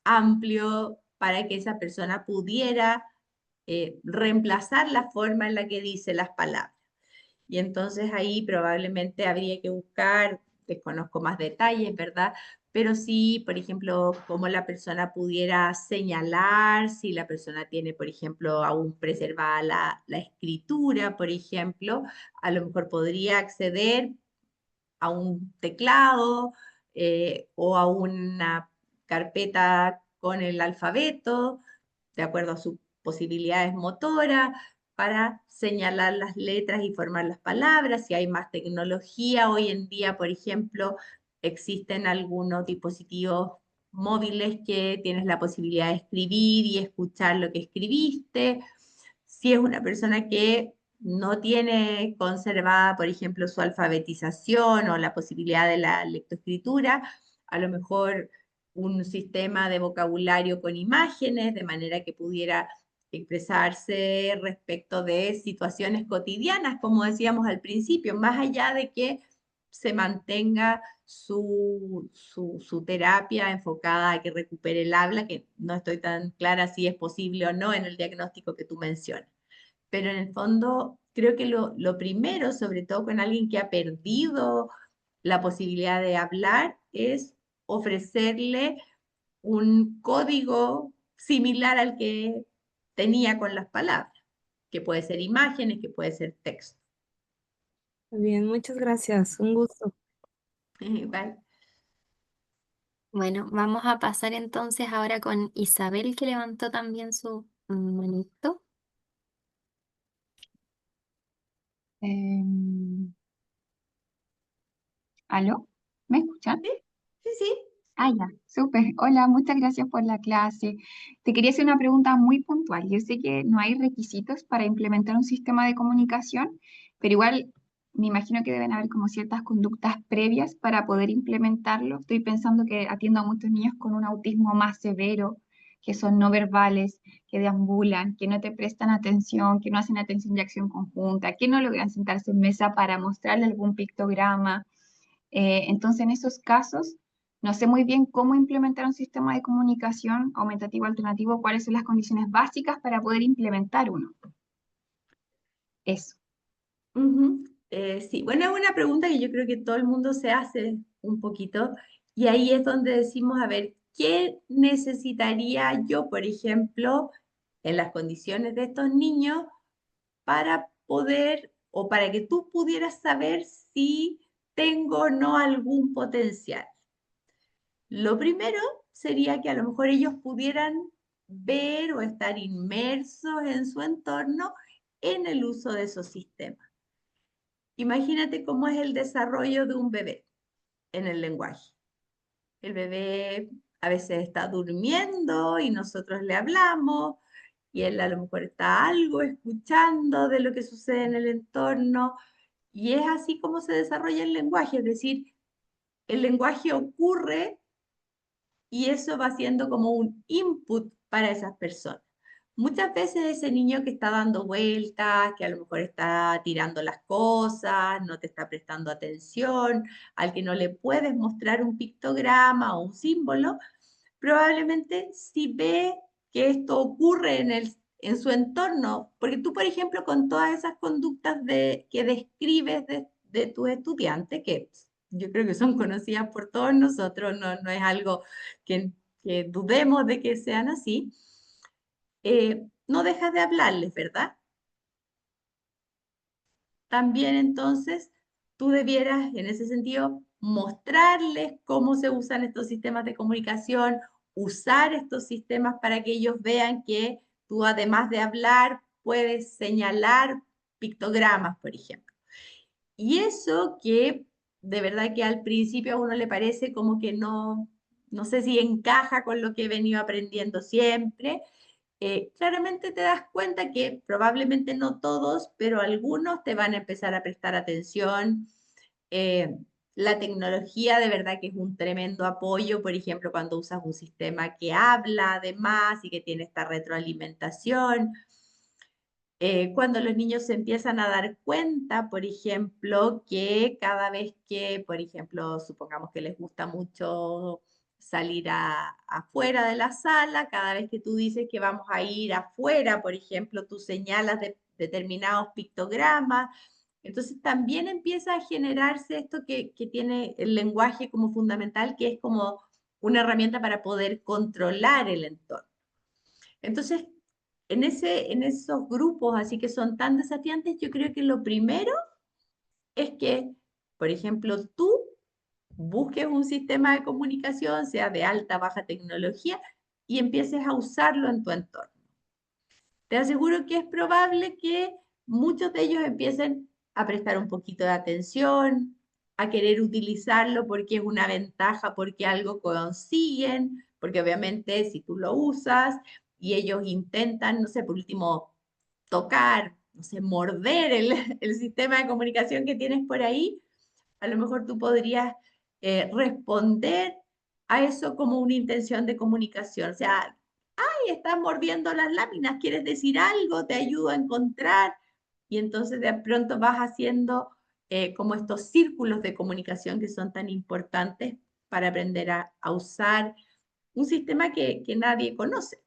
amplio, para que esa persona pudiera reemplazar la forma en la que dice las palabras. Y entonces ahí probablemente habría que buscar, desconozco más detalles, ¿verdad? Pero sí, por ejemplo, cómo la persona pudiera señalar, si la persona tiene, por ejemplo, aún preservada la escritura, por ejemplo, a lo mejor podría acceder a un teclado o a una carpeta con el alfabeto, de acuerdo a sus posibilidades motoras, para señalar las letras y formar las palabras. Si hay más tecnología, hoy en día, por ejemplo, existen algunos dispositivos móviles que tienes la posibilidad de escribir y escuchar lo que escribiste. Si es una persona que no tiene conservada, por ejemplo, su alfabetización o la posibilidad de la lectoescritura, a lo mejor un sistema de vocabulario con imágenes, de manera que pudiera expresarse respecto de situaciones cotidianas, como decíamos al principio, más allá de que se mantenga su terapia enfocada a que recupere el habla, que no estoy tan clara si es posible o no en el diagnóstico que tú mencionas. Pero en el fondo, creo que lo primero, sobre todo con alguien que ha perdido la posibilidad de hablar, es ofrecerle un código similar al que tenía con las palabras, que puede ser imágenes, que puede ser texto. Muy bien, muchas gracias. Un gusto. Igual. Bueno, vamos a pasar entonces ahora con Isabel, que levantó también su manito. Em, ¿Aló? ¿Me escuchan? Sí, sí, sí. Ah, ya, súper. Hola, muchas gracias por la clase. Te quería hacer una pregunta muy puntual. Yo sé que no hay requisitos para implementar un sistema de comunicación, pero igual me imagino que deben haber como ciertas conductas previas para poder implementarlo. Estoy pensando que atiendo a muchos niños con un autismo más severo, que son no verbales, que deambulan, que no te prestan atención, que no hacen atención y acción conjunta, que no logran sentarse en mesa para mostrarle algún pictograma. Entonces, en esos casos, no sé muy bien cómo implementar un sistema de comunicación aumentativo alternativo, cuáles son las condiciones básicas para poder implementar uno. Eso. Ujú. Sí, bueno, es una pregunta que yo creo que todo el mundo se hace un poquito y ahí es donde decimos, a ver, ¿qué necesitaría yo, por ejemplo, en las condiciones de estos niños para poder o para que tú pudieras saber si tengo o no algún potencial? Lo primero sería que a lo mejor ellos pudieran ver o estar inmersos en su entorno en el uso de esos sistemas. Imagínate cómo es el desarrollo de un bebé en el lenguaje. El bebé a veces está durmiendo y nosotros le hablamos y él a lo mejor está algo escuchando de lo que sucede en el entorno y es así como se desarrolla el lenguaje, es decir, el lenguaje ocurre y eso va siendo como un input para esas personas. Muchas veces ese niño que está dando vueltas, que a lo mejor está tirando las cosas, no te está prestando atención, al que no le puedes mostrar un pictograma o un símbolo, probablemente si ve que esto ocurre en su entorno, porque tú, por ejemplo, con todas esas conductas que describes de tus estudiantes, que yo creo que son conocidas por todos nosotros, no es algo que dudemos de que sean así. No dejas de hablarles, ¿verdad? También entonces tú debieras, en ese sentido, mostrarles cómo se usan estos sistemas de comunicación, usar estos sistemas para que ellos vean que tú, además de hablar, puedes señalar pictogramas, por ejemplo. Y eso que de verdad que al principio a uno le parece como que no sé si encaja con lo que he venido aprendiendo siempre, claramente te das cuenta que probablemente no todos, pero algunos te van a empezar a prestar atención. Eh, la tecnología de verdad que es un tremendo apoyo, por ejemplo, cuando usas un sistema que habla además y que tiene esta retroalimentación. Cuando los niños se empiezan a dar cuenta, por ejemplo, que cada vez que, por ejemplo, supongamos que les gusta mucho salir afuera de la sala, cada vez que tú dices que vamos a ir afuera, por ejemplo, tú señalas determinados pictogramas, entonces también empieza a generarse esto que tiene el lenguaje como fundamental, que es como una herramienta para poder controlar el entorno. Entonces, en esos grupos así que son tan desafiantes, yo creo que lo primero es que, por ejemplo, tú busques un sistema de comunicación, sea de alta, baja tecnología, y empieces a usarlo en tu entorno. Te aseguro que es probable que muchos de ellos empiecen a prestar un poquito de atención, a querer utilizarlo porque es una ventaja, porque algo consiguen, porque obviamente si tú lo usas y ellos intentan, no sé, por último, tocar, no sé, morder el sistema de comunicación que tienes por ahí, a lo mejor tú podrías responder a eso como una intención de comunicación. O sea, estás mordiendo las láminas, quieres decir algo, te ayudo a encontrar, y entonces de pronto vas haciendo como estos círculos de comunicación que son tan importantes para aprender a usar un sistema que nadie conoce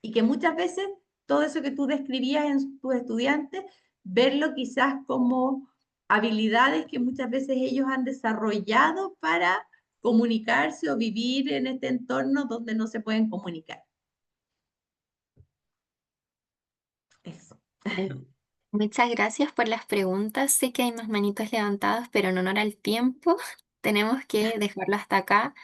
y que muchas veces todo eso que tú describías en tus estudiantes, verlo quizás como habilidades que muchas veces ellos han desarrollado para comunicarse o vivir en este entorno donde no se pueden comunicar. Eso. Muchas gracias por las preguntas. Sé que hay más manitos levantadas, pero en honor al tiempo tenemos que dejarlo hasta acá.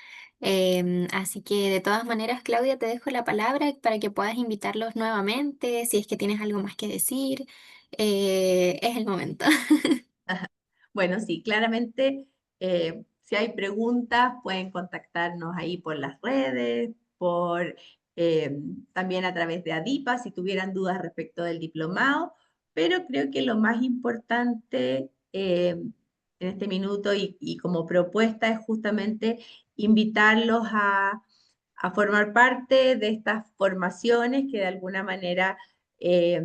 Así que de todas maneras, Claudia, te dejo la palabra para que puedas invitarlos nuevamente, si es que tienes algo más que decir. Es el momento. Bueno, sí, claramente, si hay preguntas, pueden contactarnos ahí por las redes, eh, también a través de ADIPA, si tuvieran dudas respecto del diplomado, pero creo que lo más importante en este minuto y como propuesta es justamente invitarlos a formar parte de estas formaciones que de alguna manera eh,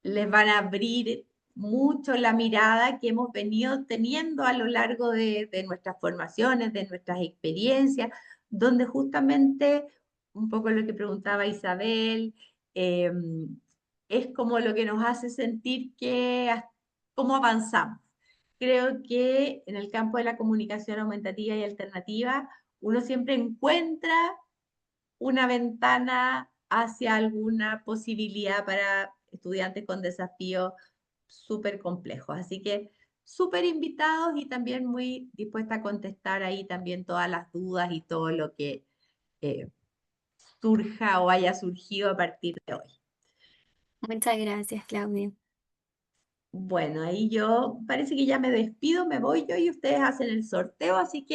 les van a abrir mucho la mirada que hemos venido teniendo a lo largo de nuestras formaciones, de nuestras experiencias, donde justamente un poco lo que preguntaba Isabel, eh, es como lo que nos hace sentir cómo avanzamos. Creo que en el campo de la comunicación aumentativa y alternativa, uno siempre encuentra una ventana hacia alguna posibilidad para estudiantes con desafíos súper complejos. Así que súper invitados y también muy dispuesta a contestar ahí también todas las dudas y todo lo que eh, surja o haya surgido a partir de hoy. Muchas gracias, Claudia. Bueno, ahí yo parece que ya me despido, me voy yo y ustedes hacen el sorteo, así que